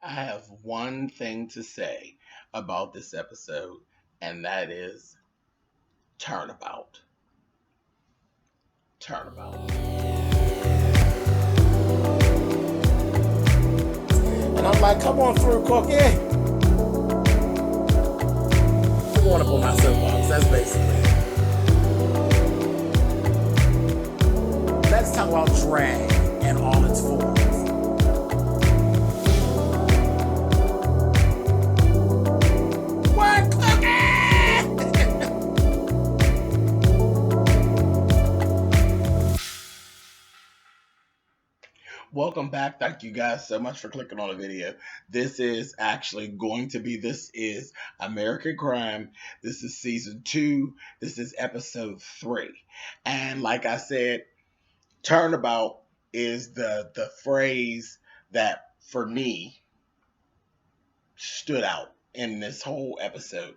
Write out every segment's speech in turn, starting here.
I have one thing to say about this episode, and that is turnabout. Turnabout. And I'm like, come on through, Cookie. Come on up on my soapbox. That's basically it. Let's talk about drag in all its forms. What, Cookie? Welcome back. Thank you guys so much for clicking on the video. This is American Crime. This is season 2. This is episode 3. And like I said, turnabout is the phrase that for me stood out in this whole episode.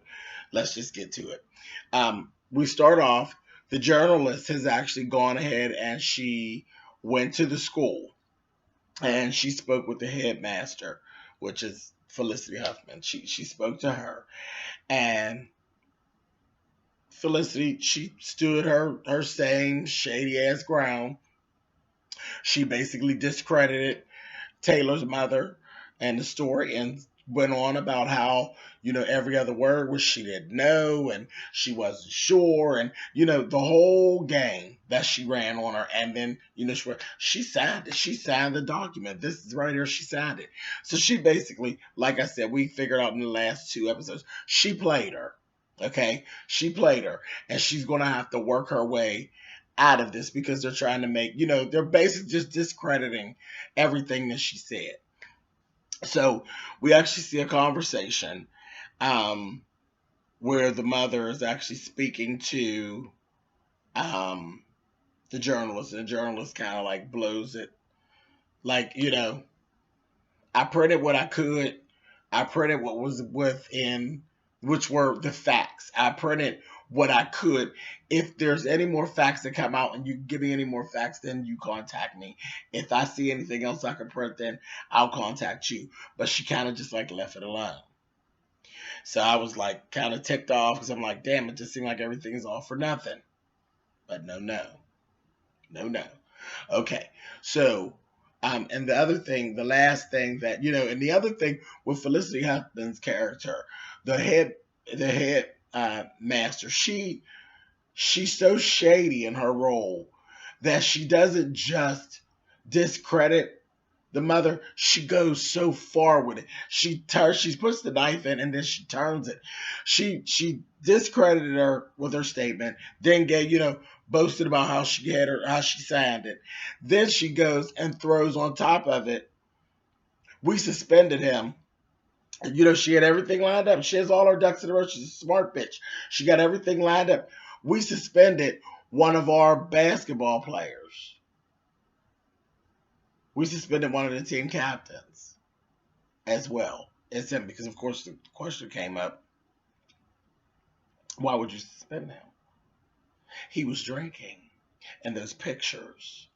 Let's just get to it. We start off, the journalist has actually gone ahead and she went to the school and she spoke with the headmaster, which is Felicity Huffman. She spoke to her, and Felicity, she stood her same shady ass ground. She basically discredited Taylor's mother and the story and went on about how, every other word was she didn't know and she wasn't sure, and, the whole game that she ran on her. And then, she signed it. She signed the document. This is right here. She signed it. So she basically, like I said, we figured out in the last 2 episodes, she played her. Okay? She played her. And she's going to have to work her way out of this because they're trying to make, they're basically just discrediting everything that she said. So we actually see a conversation where the mother is actually speaking to the journalist, and the journalist kind of like blows it. Like, I printed what I could. I printed what was within, which were the facts. I printed what I could. If there's any more facts that come out and you give me any more facts, then you contact me. If I see anything else I can print, then I'll contact you. But she kind of just like left it alone. So I was like kind of ticked off because I'm like, damn, it just seemed like everything is all for nothing. But no. Okay, so and the last thing that, and the other thing with Felicity Huffman's character, the head master, she's so shady in her role that she doesn't just discredit the mother. She goes so far with it. She puts the knife in and then she turns it. She discredited her with her statement, then boasted about how she signed it. Then she goes and throws on top of it, we suspended him. She had everything lined up. She has all her ducks in a row. She's a smart bitch. She got everything lined up. We suspended one of our basketball players. We suspended one of the team captains as well as him because, of course, the question came up, why would you suspend him? He was drinking. And those pictures,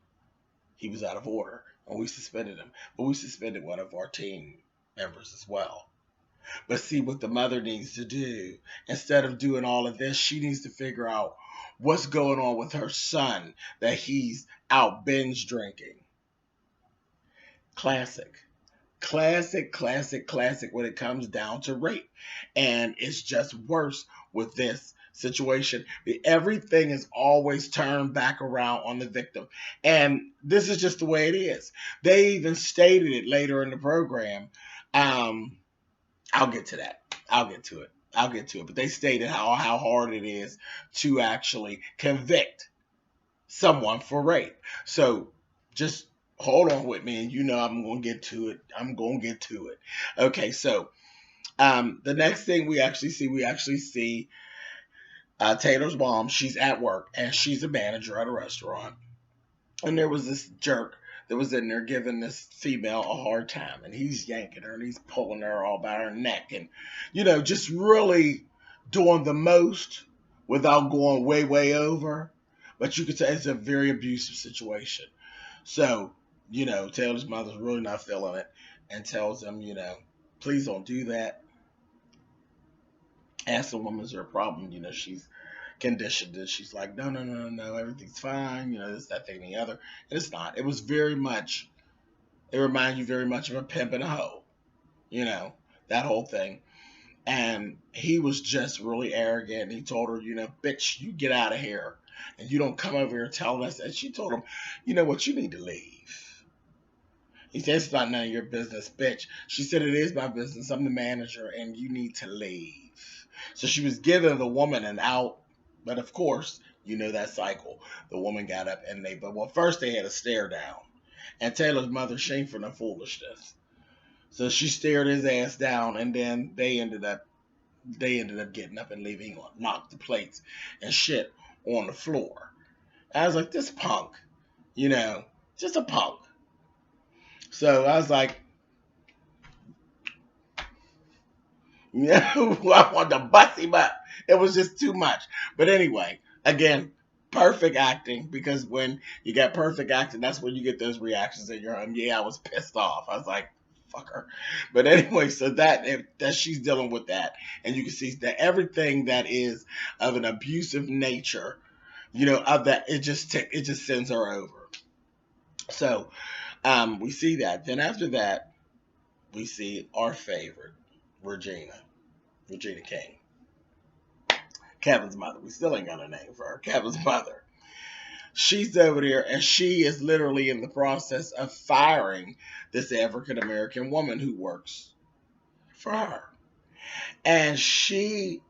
he was out of order. And we suspended him. But we suspended one of our team members as well. But see, what the mother needs to do, instead of doing all of this, she needs to figure out what's going on with her son, that he's out binge drinking. Classic when it comes down to rape. And it's just worse with this situation. Everything is always turned back around on the victim. And this is just the way it is. They even stated it later in the program. I'll get to that. I'll get to it. But they stated how hard it is to actually convict someone for rape. So just hold on with me, and I'm going to get to it. Okay, so the next thing we actually see Taylor's mom. She's at work, and she's a manager at a restaurant. And there was this jerk that was in there giving this female a hard time, and he's yanking her, and he's pulling her all by her neck, and, just really doing the most without going way over. But you could say it's a very abusive situation. So, Taylor's mother's really not feeling it. and tells him, please don't do that. Asks the woman, is there a problem? She's conditioned it. She's like, no, no, no, no, no, everything's fine. This, that, thing, and the other. And it's not. It was very much, it reminds you very much of a pimp and a hoe, that whole thing. And he was just really arrogant. He told her, bitch, you get out of here. And you don't come over here telling us. And she told him, you know what, you need to leave. He said, it's not none of your business, bitch. She said, it is my business. I'm the manager, and you need to leave. So she was giving the woman an out. But of course, that cycle. The woman got up and first they had a stare down. And Taylor's mother shamed for no foolishness. So she stared his ass down, and then they ended up getting up and leaving. He knocked the plates and shit on the floor. I was like, this punk, just a punk. So I was like, I wanted to bust him up. It was just too much. But anyway, again, perfect acting, because when you got perfect acting, that's when you get those reactions in your home. Yeah, I was pissed off. I was like, fuck her. But anyway, so that she's dealing with that, and you can see that everything that is of an abusive nature, of that, it just sends her over. So we see that. Then after that, we see our favorite, Regina King, Kevin's mother. We still ain't got a name for her. Kevin's mother. She's over there, and she is literally in the process of firing this African American woman who works for her. And she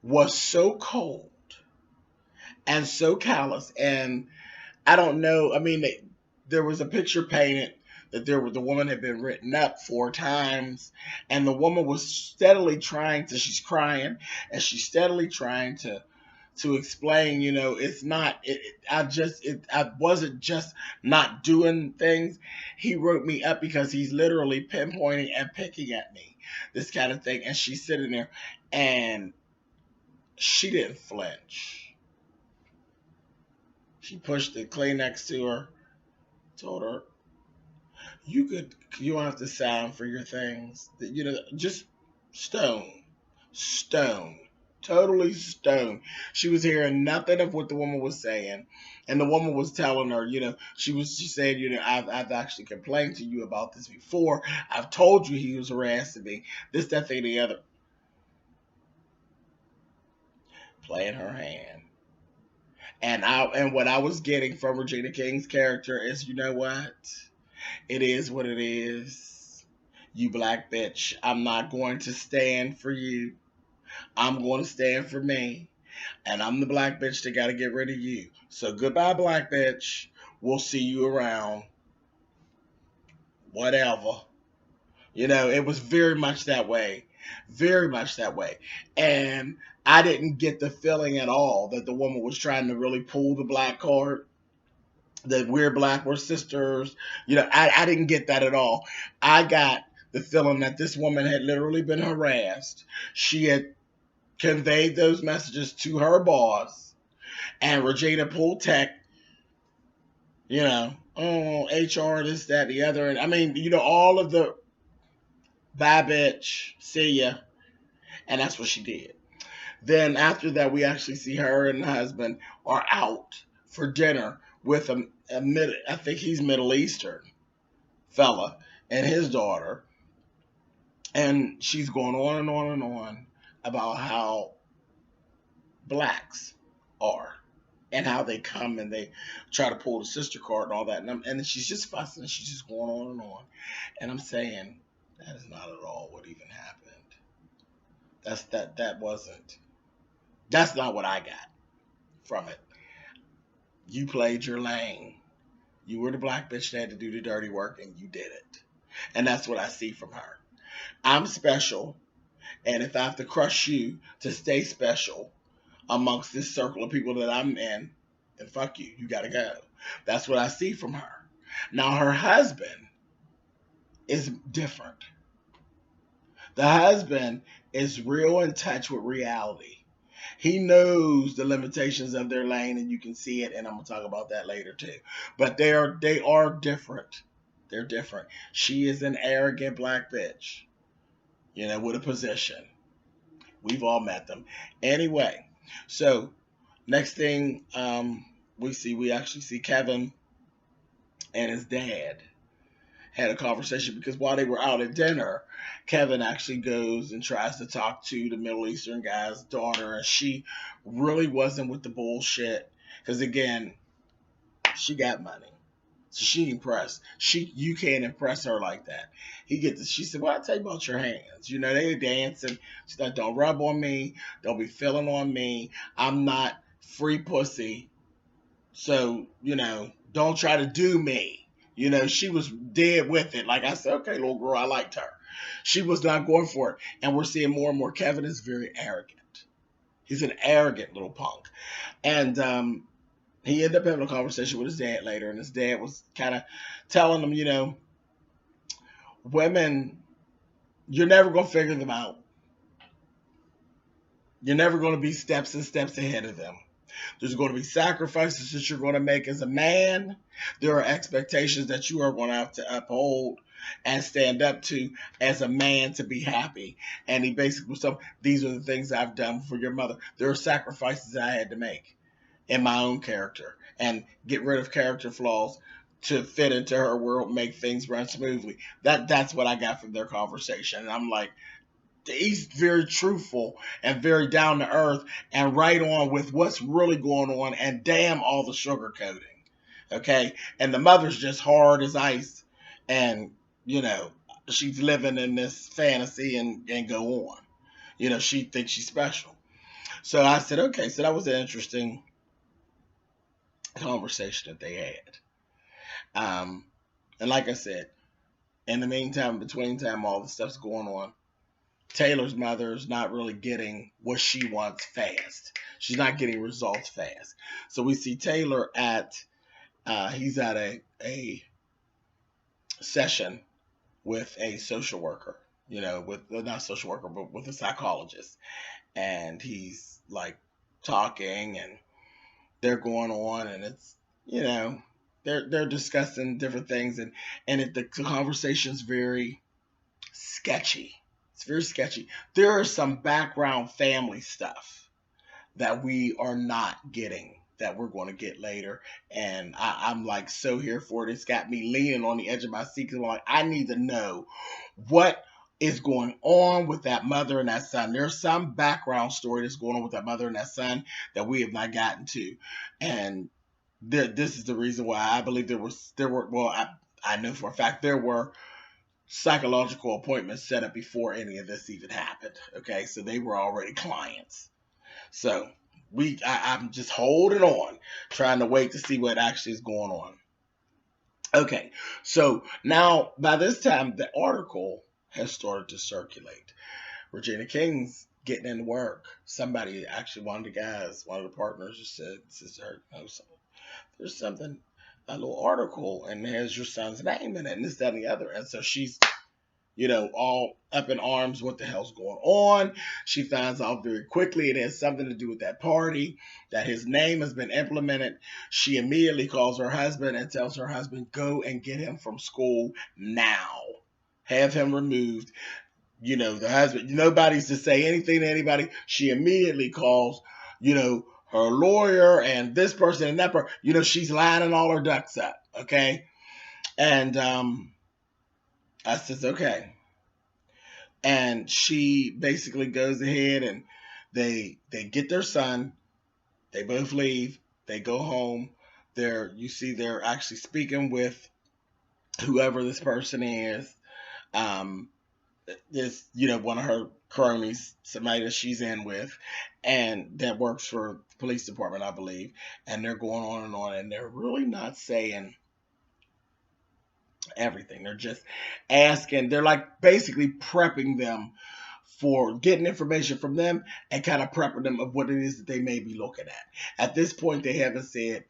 was so cold and so callous. And I don't know. I mean, there was a picture painted that the woman had been written up 4 times, and the woman was steadily trying to. She's crying, and she's steadily trying to explain, it's not, I wasn't just not doing things. He wrote me up because he's literally pinpointing and picking at me, this kind of thing. And she's sitting there, and she didn't flinch. She pushed the Kleenex to her, told her, you don't have to sign for your things. Just stone. Totally stoned. She was hearing nothing of what the woman was saying, and the woman was telling her, she said, I've actually complained to you about this before. I've told you he was harassing me. This, that, thing, the other. Playing her hand. And what I was getting from Regina King's character is, you know what? It is what it is. You black bitch. I'm not going to stand for you. I'm going to stand for me. And I'm the black bitch that got to get rid of you. So goodbye, black bitch. We'll see you around. Whatever. It was very much that way. Very much that way. And I didn't get the feeling at all that the woman was trying to really pull the black card. That we're black, we're sisters. I didn't get that at all. I got the feeling that this woman had literally been harassed. She had conveyed those messages to her boss, and Regina pulled tech, HR, this, that, the other. And I mean, all of the bye bitch, see ya. And that's what she did. Then after that, we actually see her and the husband are out for dinner with I think he's Middle Eastern fella and his daughter. And she's going on and on and on about how blacks are and how they come and they try to pull the sister card and all that. And she's just fussing and she's just going on and on. And I'm saying, that is not at all what even happened. That's not what I got from it. You played your lane. You were the black bitch that had to do the dirty work, and you did it. And that's what I see from her. I'm special, and if I have to crush you to stay special amongst this circle of people that I'm in, then fuck you. You gotta go. That's what I see from her. Now, her husband is different. The husband is real in touch with reality. He knows the limitations of their lane, and you can see it, and I'm going to talk about that later too. But they are different. They're different. She is an arrogant black bitch, with a position. We've all met them. Anyway, so next thing we actually see Kevin and his dad had a conversation because while they were out at dinner, Kevin actually goes and tries to talk to the Middle Eastern guy's daughter, and she really wasn't with the bullshit. Because again, she got money. So she impressed. You can't impress her like that. She said, "Well, I tell you about your hands. They were dancing." She's like, "Don't rub on me. Don't be feeling on me. I'm not free pussy. So, don't try to do me." She was dead with it. Like I said, okay, little girl, I liked her. She was not going for it. And we're seeing more and more. Kevin is very arrogant. He's an arrogant little punk. And he ended up having a conversation with his dad later. And his dad was kind of telling him, women, you're never going to figure them out. You're never going to be steps and steps ahead of them. There's going to be sacrifices that you're going to make as a man. There are expectations that you are going to have to uphold and stand up to as a man to be happy. And he basically was saying, these are the things I've done for your mother. There are sacrifices that I had to make in my own character and get rid of character flaws to fit into her world, make things run smoothly. That's what I got from their conversation. And I'm like, he's very truthful and very down to earth and right on with what's really going on, and damn all the sugarcoating. Okay. And the mother's just hard as ice, and she's living in this fantasy and go on. She thinks she's special. So I said, okay, so that was an interesting conversation that they had. And like I said, in the meantime, between time, all the stuff's going on, Taylor's mother is not really getting what she wants fast. She's not getting results fast. So we see Taylor he's at a session with a social worker, with not social worker, but with a psychologist. And he's like talking, and they're going on, and it's, they're discussing different things, and the conversation's very sketchy. It's very sketchy. There is some background family stuff that we are not getting that we're going to get later. And I'm like so here for it. It's got me leaning on the edge of my seat because I'm like, I need to know what is going on with that mother and that son. There's some background story that's going on with that mother and that son that we have not gotten to. And this is the reason why I believe I know for a fact there were psychological appointments set up before any of this even happened. Okay, so they were already clients. So I'm just holding on, trying to wait to see what actually is going on. Okay, so now by this time the article has started to circulate. Regina King's getting into work. Somebody, actually one of the partners, just said, "Sister, there's something." A little article, and there's your son's name in it, and this, that, and the other. And so she's, all up in arms. What the hell's going on? She finds out very quickly it has something to do with that party, that his name has been implemented. She immediately calls her husband and tells her husband, go and get him from school now. Have him removed. The husband, nobody's to say anything to anybody. She immediately calls, her lawyer and this person and that person. She's lining all her ducks up. Okay. And I says, okay. And she basically goes ahead, and they get their son. They both leave. They go home. They're actually speaking with whoever this person is. This, one of her cronies, somebody that she's in with, and that works for the police department, I believe. And they're going on, and they're really not saying everything. They're just asking. They're like basically prepping them for getting information from them and kind of prepping them of what it is that they may be looking at. At this point, they haven't said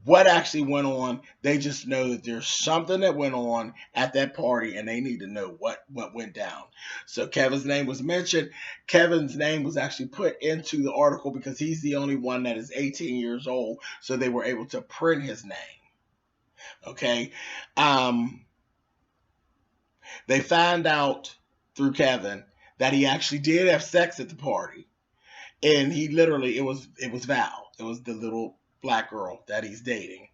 what actually went on. They just know that there's something that went on at that party, and they need to know what went down. So Kevin's name was mentioned. Kevin's name was actually put into the article because he's the only one that is 18 years old, so they were able to print his name. Okay. They find out through Kevin that he actually did have sex at the party, and he literally it was Val. It was the little black girl that he's dating,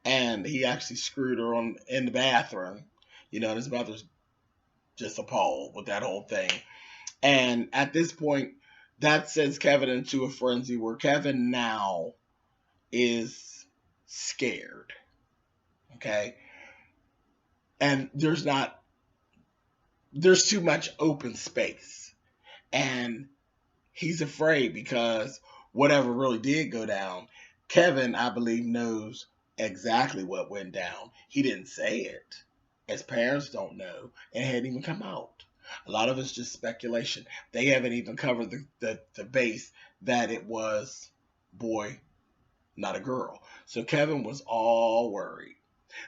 and he actually screwed her on in the bathroom. And his mother's just appalled with that whole thing. And at this point, that sends Kevin into a frenzy where Kevin now is scared. Okay, and there's too much open space, and he's afraid because whatever really did go down, Kevin, I believe, knows exactly what went down. He didn't say it. His parents don't know, and it hadn't even come out. A lot of it's just speculation. They haven't even covered the base that it was boy, not a girl. So Kevin was all worried.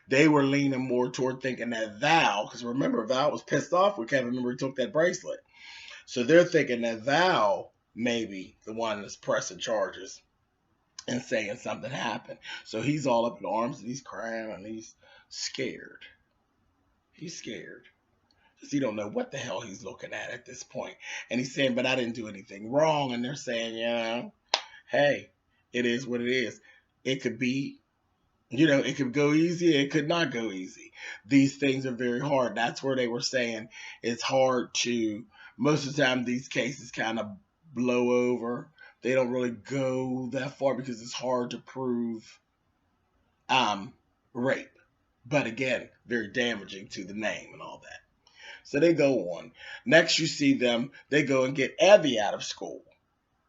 They were leaning more toward thinking that Val, because remember, Val was pissed off with Kevin. Remember, he took that bracelet. So they're thinking that Val may be the one that's pressing charges and saying something happened. So he's all up in arms and he's crying and he's scared. He's scared. Because he don't know what the hell he's looking at this point. And he's saying, but I didn't do anything wrong. And they're saying, hey, it is what it is. It could be, it could go easy. It could not go easy. These things are very hard. That's where they were saying it's hard to, most of the time these cases kind of blow over. They don't really go that far because it's hard to prove rape. But again, very damaging to the name and all that. So they go on. Next you see them, they go and get Evie out of school.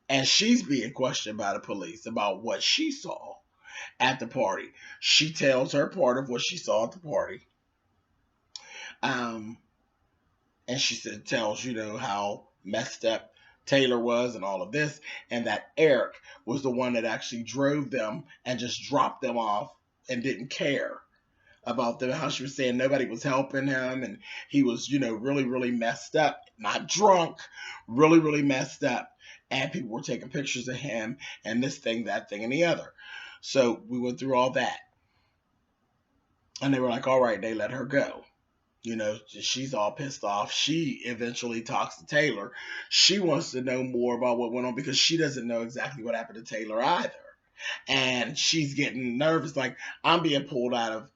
And she's being questioned by the police about what she saw at the party. She tells her part of what she saw at the party. And she tells, how messed up Taylor was and all of this. And that Eric was the one that actually drove them and just dropped them off and didn't care about them. How she was saying nobody was helping him. And he was, really, really messed up. Not drunk, really, really messed up. And people were taking pictures of him and this thing, that thing, and the other. So we went through all that. And they were like, all right, they let her go. She's all pissed off. She eventually talks to Taylor. She wants to know more about what went on because she doesn't know exactly what happened to Taylor either. And she's getting nervous, like, I'm being pulled out of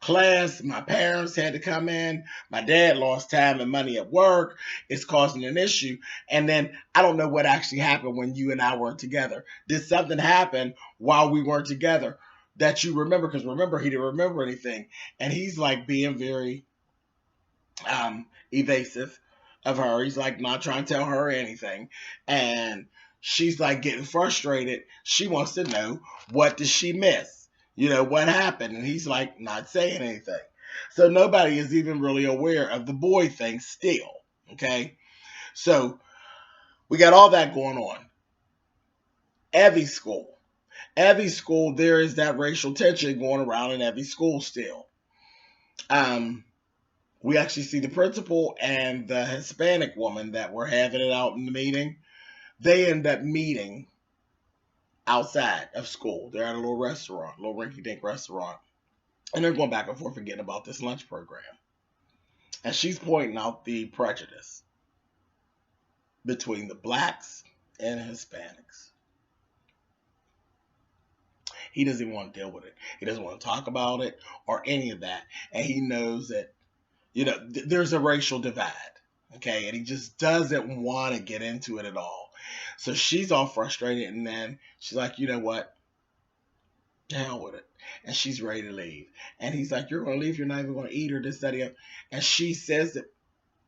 class. My parents had to come in. My dad lost time and money at work. It's causing an issue. And then I don't know what actually happened when you and I weren't together. Did something happen while we weren't together that you remember? Because remember, he didn't remember anything. And he's like being very evasive of her. He's like not trying to tell her anything. And she's like getting frustrated. She wants to know, what did she miss? What happened? And he's like not saying anything. So nobody is even really aware of the boy thing still. Okay. So we got all that going on. Evie's school. Evie's school, there is that racial tension going around in Evie's school still. We actually see the principal and the Hispanic woman that were having it out in the meeting. They end up meeting outside of school. They're at a little restaurant, a little rinky-dink restaurant. And they're going back and forth forgetting about this lunch program. And she's pointing out the prejudice between the blacks and Hispanics. He doesn't even want to deal with it. He doesn't want to talk about it or any of that. And he knows that, there's a racial divide. Okay. And he just doesn't want to get into it at all. So she's all frustrated. And then she's like, you know what? To hell with it. And she's ready to leave. And he's like, you're going to leave? You're not even going to eat or this, that, and and she says that,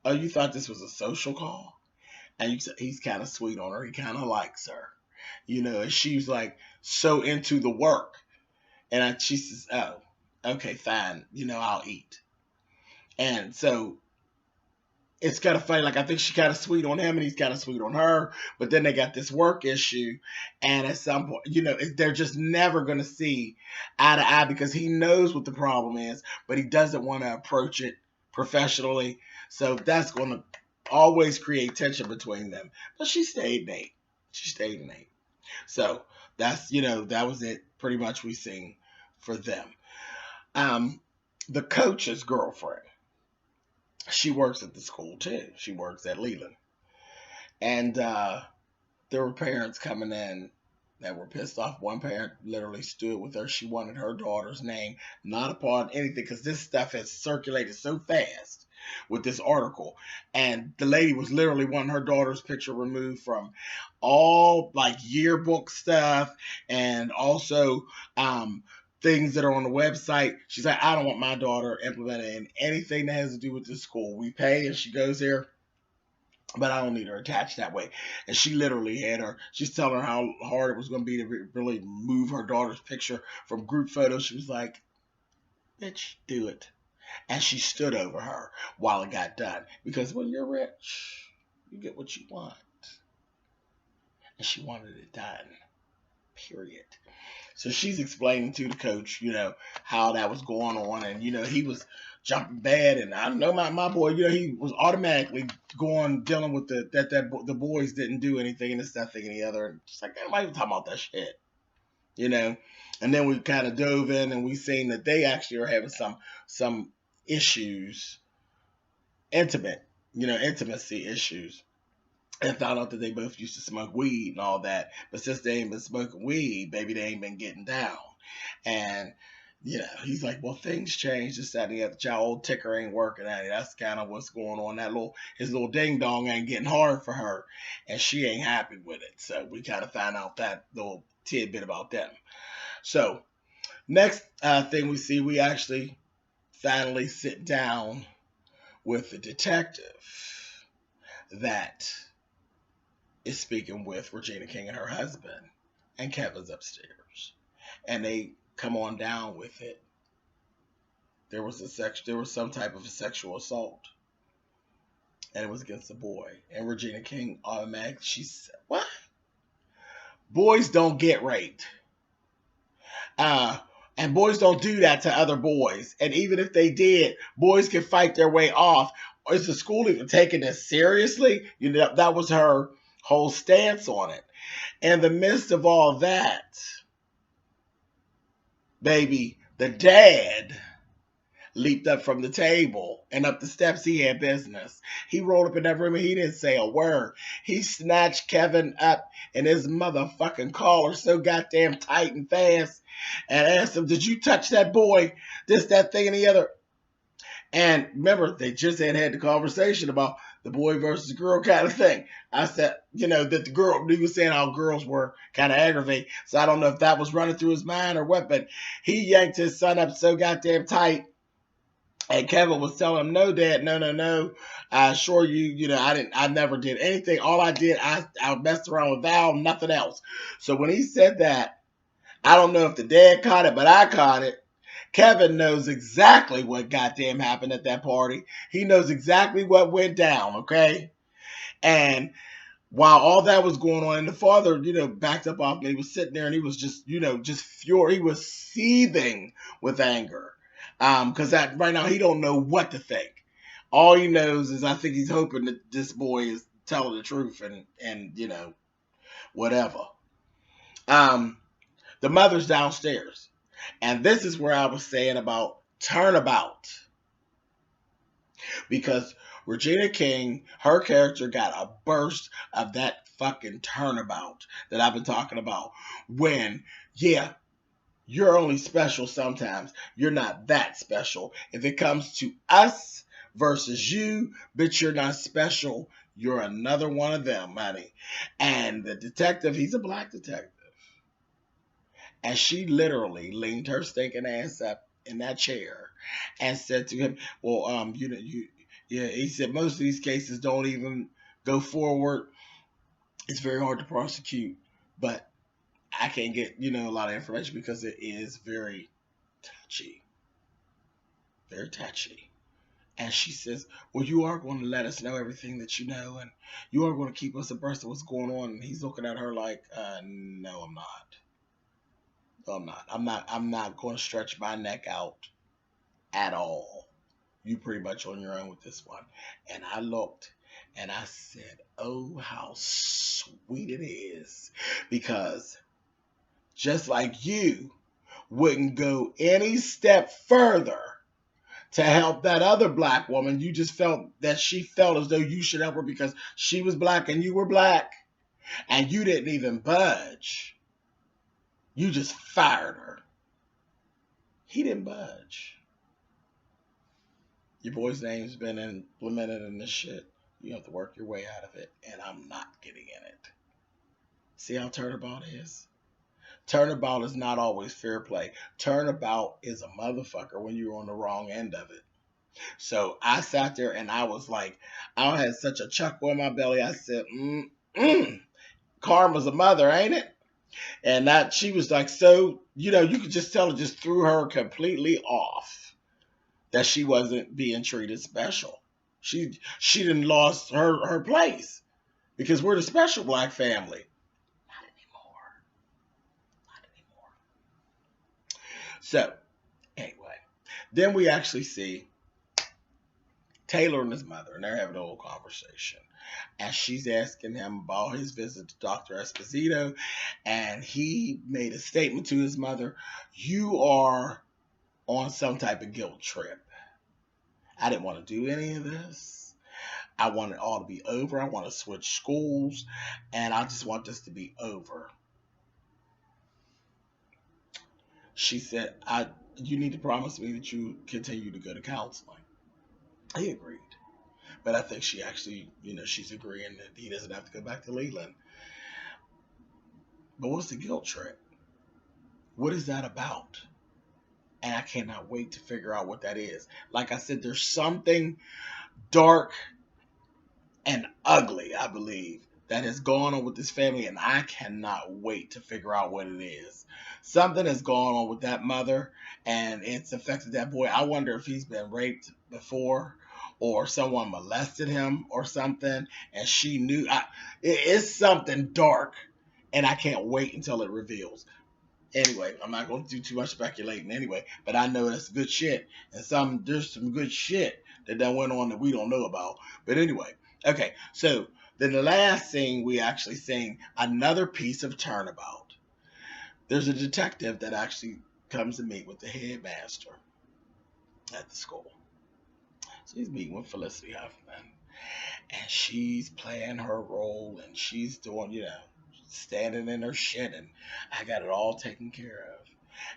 oh, you thought this was a social call? And he's kind of sweet on her. He kind of likes her. And she's like so into the work. And she says, oh, okay, fine. I'll eat. And so it's kind of funny. Like, I think she's kind of sweet on him and he's kind of sweet on her. But then they got this work issue. And at some point, they're just never going to see eye to eye because he knows what the problem is, but he doesn't want to approach it professionally. So that's going to always create tension between them. But she stayed Nate. So that's, that was it. Pretty much we sing for them. The coach's girlfriend. She works at the school too. She works at Leland. And there were parents coming in that were pissed off. One parent literally stood with her. She wanted her daughter's name not upon anything because this stuff has circulated so fast with this article. And the lady was literally wanting her daughter's picture removed from all like yearbook stuff and also things that are on the website. She's like, I don't want my daughter implemented in anything that has to do with this school. We pay and she goes there, but I don't need her attached that way. And she literally had her, she's telling her how hard it was going to be to really move her daughter's picture from group photos. She was like, bitch, do it. And she stood over her while it got done. Because when you're rich, you get what you want. And she wanted it done. Period. So she's explaining to the coach, how that was going on. And, he was jumping bad. And I know my boy, he was automatically dealing with the boys didn't do anything and this, that thing, and the other. And just like, nobody even talking about that shit, And then we kind of dove in and we seen that they actually are having some issues, intimacy issues. And found out that they both used to smoke weed and all that. But since they ain't been smoking weed, baby, they ain't been getting down. And, he's like, well, things change. This, that, and the other. Your old ticker ain't working at it. That's kind of what's going on. His little ding dong ain't getting hard for her. And she ain't happy with it. So we kind of found out that little tidbit about them. So next thing we see, we actually finally sit down with the detective that is speaking with Regina King and her husband, and Kevin's upstairs, and they come on down with it. There was some type of a sexual assault, and it was against a boy. And Regina King automatically, she said, "What? Boys don't get raped. And boys don't do that to other boys. And even if they did, boys can fight their way off. Is the school even taking this seriously?" That was her whole stance on it. In the midst of all that, baby, the dad leaped up from the table and up the steps. He had business. He rolled up in that room and he didn't say a word. He snatched Kevin up in his motherfucking collar so goddamn tight and fast and asked him, "Did you touch that boy? This, that thing, and the other?" And remember, they just had the conversation about the boy versus girl kind of thing. I said, that the girl, he was saying how girls were kind of aggravated. So I don't know if that was running through his mind or what, but he yanked his son up so goddamn tight. And Kevin was telling him, "No, Dad, no. I assure you, I never did anything. All I did, I messed around with Val, nothing else." So when he said that, I don't know if the dad caught it, but I caught it. Kevin knows exactly what goddamn happened at that party. He knows exactly what went down, okay? And while all that was going on, and the father, backed up off me, he was sitting there and he was just, just furious. He was seething with anger. Because that right now he don't know what to think. All he knows is I think he's hoping that this boy is telling the truth and whatever. The mother's downstairs. And this is where I was saying about turnabout. Because Regina King, her character got a burst of that fucking turnabout that I've been talking about. When, yeah, you're only special sometimes. You're not that special. If it comes to us versus you, bitch, you're not special. You're another one of them, honey. And the detective, he's a black detective. And she literally leaned her stinking ass up in that chair and said to him, "Well, yeah." He said most of these cases don't even go forward. It's very hard to prosecute, but I can't get a lot of information because it is very touchy, very touchy. And she says, "Well, you are going to let us know everything that you know, and you are going to keep us abreast of what's going on." And he's looking at her like, "No, I'm not. I'm not going to stretch my neck out at all. You pretty much on your own with this one." And I looked and I said, "Oh, how sweet it is." Because just like you wouldn't go any step further to help that other black woman. You just felt that she felt as though you should help her because she was black and you were black, and you didn't even budge. You just fired her. He didn't budge. Your boy's name's been implemented in this shit. You have to work your way out of it, and I'm not getting in it. See how turnabout is? Turnabout is not always fair play. Turnabout is a motherfucker when you're on the wrong end of it. So I sat there and I was like, I had such a chuckle in my belly. I said, Karma's a mother, ain't it? And that she was like, so, you could just tell it just threw her completely off that she wasn't being treated special. She didn't lost her place because we're the special black family. Not anymore. So, anyway, then we actually see Taylor and his mother, and they're having a little conversation. And she's asking him about his visit to Dr. Esposito, and he made a statement to his mother, you are on some type of guilt trip. I didn't want to do any of this. I want it all to be over. I want to switch schools, and I just want this to be over. She said, you need to promise me that you continue to go to counseling. He agreed. But I think she actually, she's agreeing that he doesn't have to go back to Leland. But what's the guilt trip? What is that about? And I cannot wait to figure out what that is. Like I said, there's something dark and ugly, I believe, that has gone on with this family, and I cannot wait to figure out what it is. Something has gone on with that mother, and it's affected that boy. I wonder if he's been raped before, or someone molested him or something, and she knew. It's something dark, and I can't wait until it reveals. Anyway, I'm not going to do too much speculating anyway, but I know it's good shit, and there's some good shit that done went on that we don't know about. But anyway, okay, so then the last thing we actually sing, another piece of turnabout. There's a detective that actually comes to meet with the headmaster at the school. So he's meeting with Felicity Huffman, and she's playing her role, and she's doing, standing in her shit, and I got it all taken care of.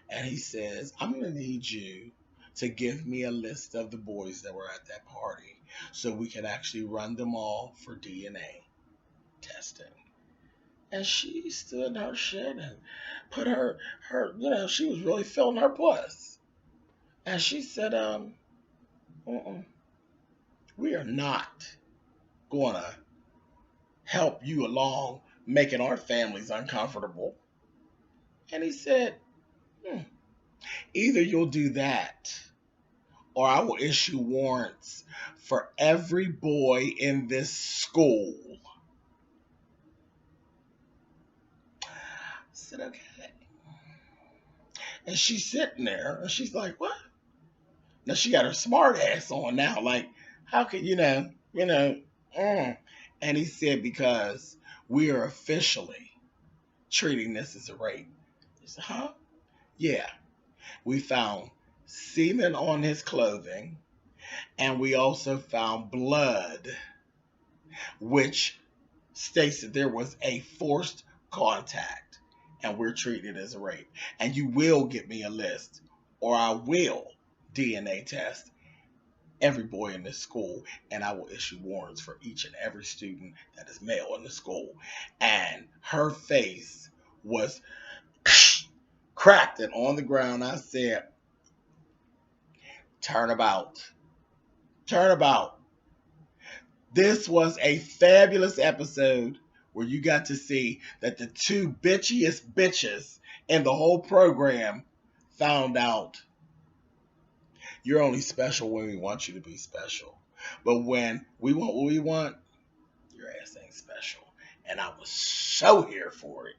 And he says, I'm going to need you to give me a list of the boys that were at that party so we can actually run them all for DNA testing. And she stood in her shit and put her she was really feeling her puss. And she said, we are not going to help you along making our families uncomfortable. And he said, either you'll do that or I will issue warrants for every boy in this school. I said, okay. And she's sitting there and she's like, what? Now she got her smart ass on now. Like, how could, And he said, because we are officially treating this as a rape. He said, huh? Yeah. We found semen on his clothing, and we also found blood, which states that there was a forced contact, and we're treating it as a rape. And you will get me a list, or I will DNA test every boy in this school, and I will issue warrants for each and every student that is male in the school. And her face was cracked and on the ground. I said, turnabout. This was a fabulous episode where you got to see that the two bitchiest bitches in the whole program found out you're only special when we want you to be special. But when we want what we want, your ass ain't special. And I was so here for it.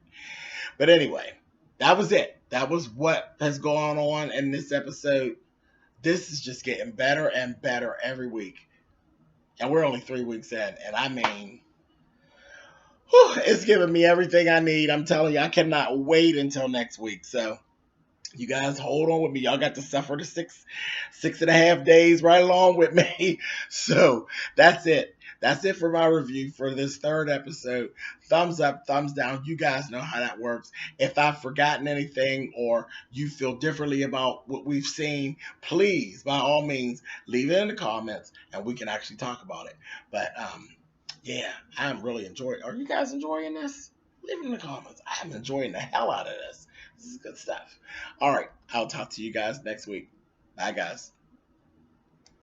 But anyway, that was it. That was what has gone on in this episode. This is just getting better and better every week. And we're only 3 weeks in. And I mean, it's giving me everything I need. I'm telling you, I cannot wait until next week. So You guys hold on with me. Y'all got to suffer the 6.5 days right along with me. So that's it. That's it for my review for this third episode. Thumbs up, thumbs down. You guys know how that works. If I've forgotten anything or you feel differently about what we've seen, please, by all means, leave it in the comments and we can actually talk about it. But yeah, I'm really enjoying. Are you guys enjoying this? Leave it in the comments. I'm enjoying the hell out of this. This is good stuff. All right. I'll talk to you guys next week. Bye, guys.